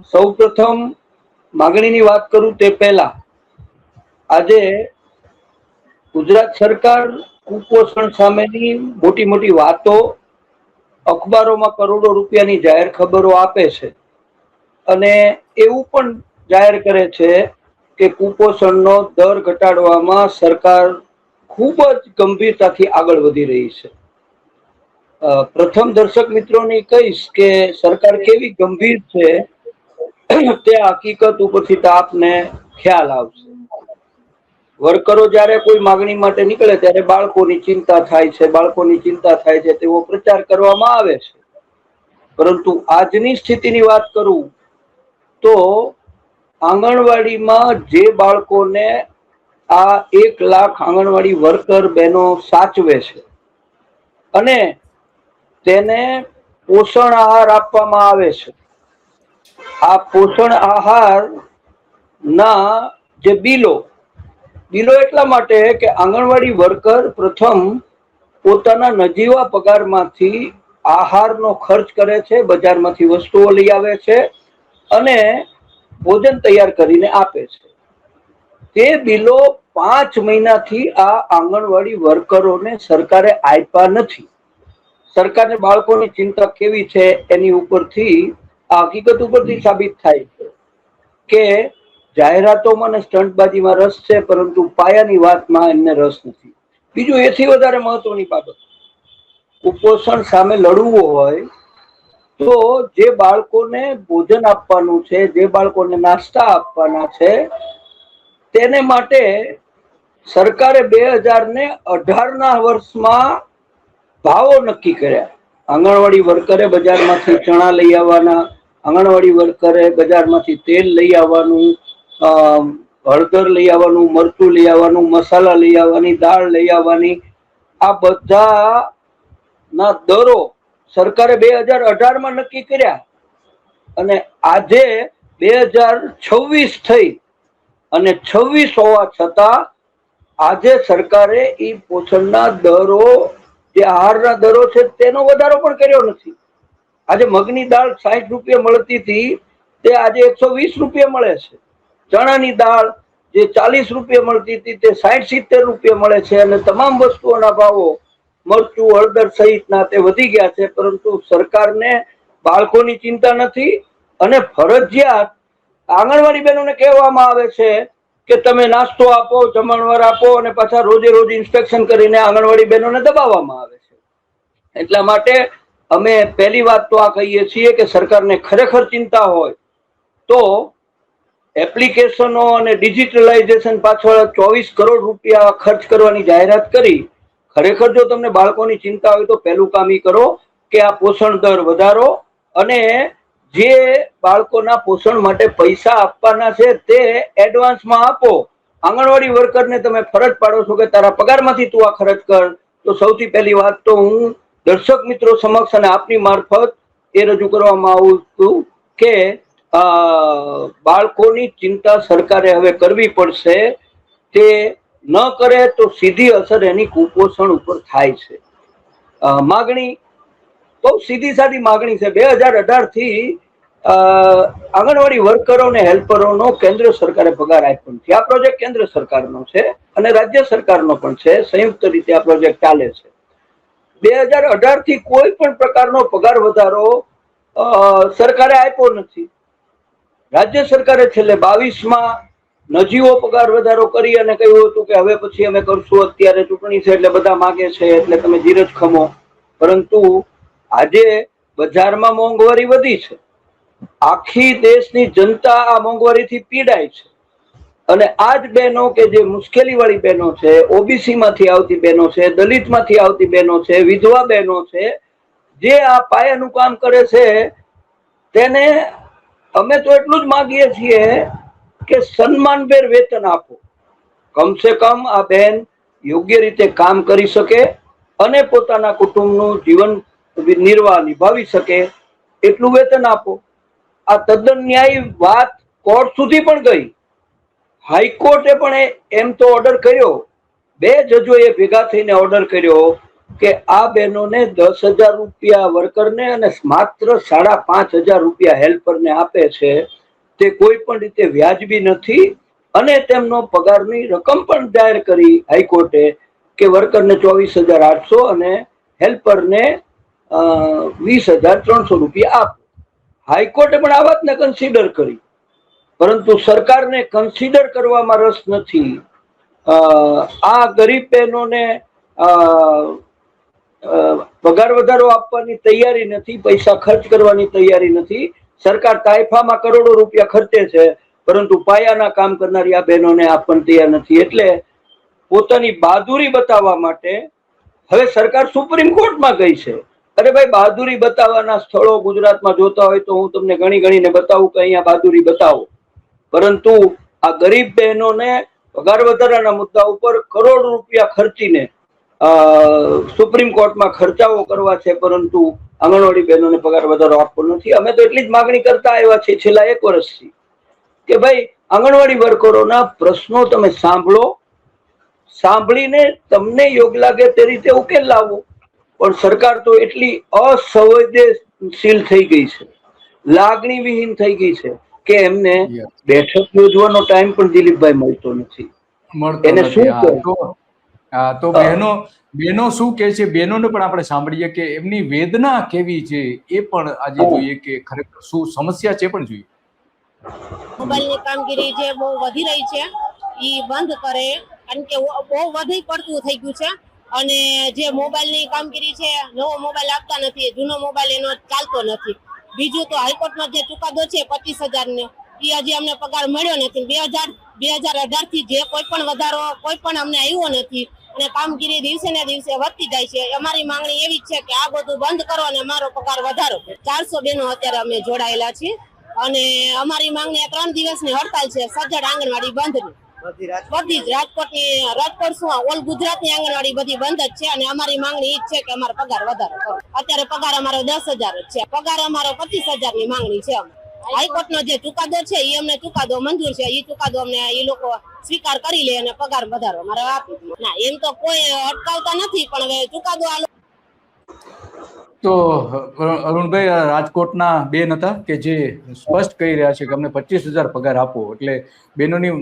સૌ પ્રથમ માગણીની વાત કરું તે પહેલા આજે ગુજરાત સરકાર કુપોષણ સામેની મોટી મોટી વાતો અખબારોમાં કરોડો રૂપિયાની જાહેર ખબરો આપે છે અને એવું પણ જાહેર કરે છે કે કુપોષણનો દર ઘટાડવામાં સરકાર ખૂબ જ ગંભીરતાથી આગળ વધી રહી છે। પ્રથમ દર્શક મિત્રોને કહીશ કે સરકાર કેવી ગંભીર છે તે હકીકત ઉપરથી તો આપને ખ્યાલ આવશે। વર્કરો જયારે કોઈ માગણી માટે નીકળે ત્યારે બાળકોની ચિંતા થાય છે, બાળકોની ચિંતા થાય છે તેવો પ્રચાર કરવામાં આવે છે। પરંતુ આજની સ્થિતિની વાત કરું તો આંગણવાડીમાં જે બાળકોને આ 1 લાખ આંગણવાડી વર્કર બહેનો સાચવે છે અને તેને પોષણ આહાર આપવામાં આવે છે, આ પોષણ આહાર ના જે બિલો એટલા માટે કે આંગણવાડી વર્કર પ્રથમ પોતાના નજીવા પગારમાંથી આહારનો ખર્ચ કરે છે, બજારમાંથી વસ્તુઓ લઈ આવે છે અને ભોજન તૈયાર કરીને આપે છે। તે બિલો 5 મહિનાથી આ આંગણવાડી વર્કરોને સરકારે આપ્યા નથી। સરકારને બાળકોની ચિંતા કેવી છે એની ઉપરથી આ હકીકત ઉપરથી સાબિત થાય છે કે જાહેરાતોમાં અને સ્ટંટબાજીમાં રસ છે, પરંતુ પાયાની વાતમાં એમને રસ નથી। બીજું એથી વધારે મહત્વની બાબત, કુપોષણ સામે લડવું હોય તો જે બાળકોને ભોજન આપવાનું છે, જે બાળકોને નાસ્તા આપવાના છે, તેને માટે સરકારે 2018ના વર્ષમાં ભાવો નક્કી કર્યા। આંગણવાડી વર્કરે બજારમાંથી ચણા લઈ આવવાના, આંગણવાડી વર્કરે બજારમાંથી તેલ લઈ આવવાનું, હળદર લઈ આવવાનું, મરચું લઈ આવવાનું, મસાલા લઈ આવવાની, દાળ લઈ આવવાની, આ બધા ના દરો સરકારે 2018માં નક્કી કર્યા અને આજે 2026 થઈ અને 26 હોવા છતાં આજે સરકારે ઈ પોષણના દરો, જે આહારના દરો છે તેનો વધારો પણ કર્યો નથી। આજે મગની દાળ 60 રૂપિયા મળતી હતી તે આજે 120 રૂપિયા મળે છે। ચણાની દાળ જે 40 રૂપિયા મળતી હતી તે 60-70 રૂપિયા મળે છે અને તમામ વસ્તુઓના ભાવો મરચું, હળદર સહિતના તે વધી ગયા છે, પરંતુ સરકારને બાળકોની ચિંતા નથી અને ફરજિયાત આંગણવાડી બહેનોને કહેવામાં આવે છે કે તમે નાસ્તો આપો, જમણવાર આપો અને પાછા રોજે રોજ ઇન્સ્પેક્શન કરીને આંગણવાડી બહેનોને દબાવવામાં આવે છે। એટલા માટે અમે પહેલી વાત તો આ કહીએ છીએ કે સરકારને ખરેખર ચિંતા હોય તો એપ્લિકેશનો અને ડિજિટલાઇઝેશન પાછળ 24 કરોડ રૂપિયા ખર્ચ કરવાની જાહેરાત કરી। ખરેખર જો તમને બાળકોની ચિંતા હોય તો પહેલું કામ ઈ કરો કે આ પોષણ દર વધારો અને જે બાળકોના પોષણ માટે પૈસા આપવાના છે તે એડવાન્સમાં આપો। આંગણવાડી વર્કરને તમે ફરજ પાડો છો કે તારા પગારમાંથી તું આ ખર્ચ કર, તો સૌથી પહેલી વાત તો હું દર્શક મિત્રો સમક્ષ અને આપની મારફત એ રજૂ કરવામાં આવું છું કે બાળકોની ચિંતા સરકારે હવે કરવી પડશે। તે ન કરે તો સીધી અસર એની કુપોષણ ઉપર થાય છે। માગણી બહુ સીધી સાદી માગણી છે। 2018 થી આંગણવાડી વર્કરો અને હેલ્પરોનો કેન્દ્ર સરકારે પગાર આપ્યો નથી। આ પ્રોજેક્ટ કેન્દ્ર સરકારનો છે અને રાજ્ય સરકારનો પણ છે, સંયુક્ત રીતે આ પ્રોજેક્ટ ચાલે છે। 2018 થી કોઈ પણ પ્રકારનો પગાર વધારો સરકારે આપ્યો નથી। રાજ્ય સરકારે છેલ્લે 22માં નજીવો પગાર વધારો કરી અને કહ્યું હતું કે હવે પછી અમે કરશું, અત્યારે ચૂંટણી છે એટલે બધા માગે છે એટલે તમે ધીરજ ખમો। પરંતુ આજે બજારમાં મોંઘવારી વધી છે, આખી દેશની જનતા આ મોંઘવારીથી પીડાય છે અને આ જ બહેનો કે જે મુશ્કેલી વાળી બહેનો છે, ઓબીસી માંથી આવતી બહેનો છે, દલિત માંથી આવતી બહેનો છે, વિધવા બહેનો છે, જે આ પાયાનું કામ કરે છે, તેને અમે તો એટલું જ માંગીએ છીએ કે સન્માનભેર વેતન આપો। કમસે કમ આ બહેન યોગ્ય રીતે કામ કરી શકે અને પોતાના કુટુંબનું જીવન નિર્વાહ નિભાવી શકે એટલું વેતન આપો। આ તદ્દન ન્યાયી વાત કોર્ટ સુધી પણ ગઈ। હાઈકોર્ટે પણ એમ તો ઓર્ડર કર્યો, 2 જજોએ ભેગા થઈને ઓર્ડર કર્યો કે આ બહેનોને 10,000 રૂપિયા વર્કરને અને માત્ર 5,500 રૂપિયા હેલ્પરને આપે છે, તે કોઈ પણ રીતે વ્યાજબી નથી. અને તેમનો પગારની રકમ પણ જાહેર કરી હાઈકોર્ટે કે વર્કરને 24,800 અને હેલ્પરને 20,300 રૂપિયા આપો. હાઈકોર્ટે પણ આ વાતને કન્સિડર કરી, પરંતુ સરકારને કન્સિડર કરવામાં રસ નથી. આ ગરીબ બહેનોને પગાર વધારો આપવાની તૈયારી નથી, પૈસા ખર્ચ કરવાની તૈયારી નથી. સરકાર તાઇફામાં કરોડો રૂપિયા ખર્ચે છે, પરંતુ પાયાના કામ કરનારી આ બહેનોને આપવાની તૈયાર નથી. એટલે પોતાની બહાદુરી બતાવવા માટે હવે સરકાર સુપ્રીમ કોર્ટમાં ગઈ છે. અરે ભાઈ, બહાદુરી બતાવવાના સ્થળો ગુજરાતમાં જોતા હોય તો હું તમને ગણીને બતાવું કે અહીંયા બહાદુરી બતાવો, પરંતુ આ ગરીબ બહેનોને પગાર વધારાના મુદ્દા ઉપર કરોડ રૂપિયા ખર્ચીને સુપ્રીમ કોર્ટમાં ખર્ચાઓ કરવા છે, પરંતુ આંગણવાડી બહેનોને પગાર વધારો આપવો નથી. અમે તો એટલી જ માગણી કરતા આવ્યા છીએ છેલ્લા 1 વર્ષથી કે ભાઈ, આંગણવાડી વર્કરોના પ્રશ્નો તમે સાંભળીને તમને યોગ્ય લાગે તે રીતે ઉકેલ લાવો. પણ સરકાર તો એટલી અસંવેદનશીલ થઈ ગઈ છે, લાગણી વિહીન થઈ ગઈ છે કે એમને બેઠક યોજવાનો ટાઈમ પણ દિલીપભાઈ મળતો નથી. એને શું કહે તો બહેનો શું કે છે, બહેનોને પણ આપણે સાંભળીએ કે એમની વેદના કેવી છે, એ પણ આજે જોઈએ કે ખરેખર શું સમસ્યા છે પણ જોઈએ. મોબાઈલની કામગીરી જે બહુ વધી રહી છે એ બંધ કરે, કારણ કે બહુ વધી પડતું થઈ ગયું છે. અને જે મોબાઈલની કામગીરી છે, નવો મોબાઈલ આપતા નથી, જૂનો મોબાઈલ એનો ચાલતો નથી. બીજું તો હાઈકોર્ટનો જે ચુકાદો છે 25,000 નો, એ હજી અમને પગાર મળ્યો નથી. 2018 થી જે કોઈ પણ વધારો કોઈ પણ અમને આવ્યો નથી, અને કામગીરી દિવસે ને દિવસે વધતી જાય છે. અમારી માંગણી એવી છે કે આ બધું બંધ કરો અને અમારો પગાર વધારો. 400 બહેનો અત્યારે અમે જોડાયેલા છીએ, અને અમારી માંગણી 3 દિવસની હડતાલ છે સજ્જડ આંગણવાડી બંધની. બધી જ રાજકોટ શું ઓલ ગુજરાતની આંગણવાડી બધી બંધ જ છે, અને અમારી માંગણી એ જ છે કે અમારો પગાર વધારો કરો. અત્યારે પગાર અમારો 10,000 જ છે, પગાર અમારો 25,000 ની માંગણી છે. હાઈકોર્ટ નો જે ચુકાદો છે એ અમને ચુકાદો મંજૂર છે, એ ચુકાદો અમને એ લોકો સ્વીકાર કરી લે અને પગાર વધારો અમારે આપી દે. ના, એમ તો કોઈ અટકાવતા નથી, પણ હવે ચુકાદો તો અરુણભાઈ, રાજકોટના બેન હતા કે જે સ્પષ્ટ કહી રહ્યા છે કે અમને 25,000 પગાર આપો. એટલે બહેનોની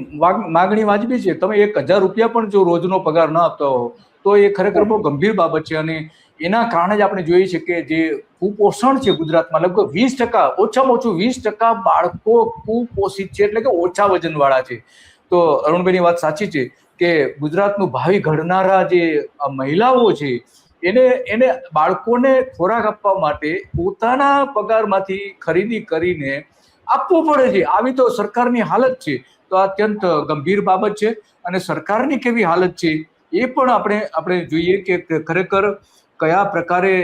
માગણી વાજબી છે. તમે 1,000 રૂપિયા પણ જો રોજનો પગાર ન આપતા હો તો એ ખરેખર બહુ ગંભીર બાબત છે. અને એના કારણે જ આપણે જોઈએ છે કે જે કુપોષણ છે ગુજરાતમાં, લગભગ 20%, ઓછામાં ઓછું 20% બાળકો કુપોષિત છે, એટલે કે ઓછા વજનવાળા છે. તો અરુણભાઈની વાત સાચી છે કે ગુજરાતનું ભાવિ ઘડનારા જે મહિલાઓ છે એને બાળકોને ખોરાક આપવા માટે પોતાના પગારમાંથી ખરીદી કરીને આપવું પડે છે. આવી તો સરકારની હાલત છે. તો આ અત્યંત ગંભીર બાબત છે. અને સરકારની કેવી હાલત છે એ પણ આપણે જોઈએ કે ખરેખર કયા પ્રકારે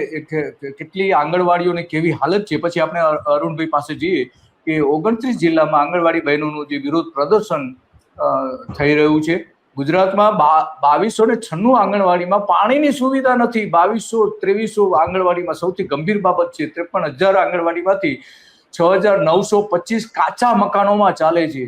કેટલી આંગણવાડીઓની કેવી હાલત છે. પછી આપણે અરુણભાઈ પાસે જઈએ કે 29 જિલ્લામાં આંગણવાડી બહેનોનું જે વિરોધ પ્રદર્શન થઈ રહ્યું છે. ગુજરાતમાં 2296 આંગણવાડીમાં પાણીની સુવિધા નથી. 2200-2300 આંગણવાડીમાં સૌથી ગંભીર બાબત છે. 53,000 આંગણવાડીમાંથી 6,925 કાચા મકાનોમાં ચાલે છે.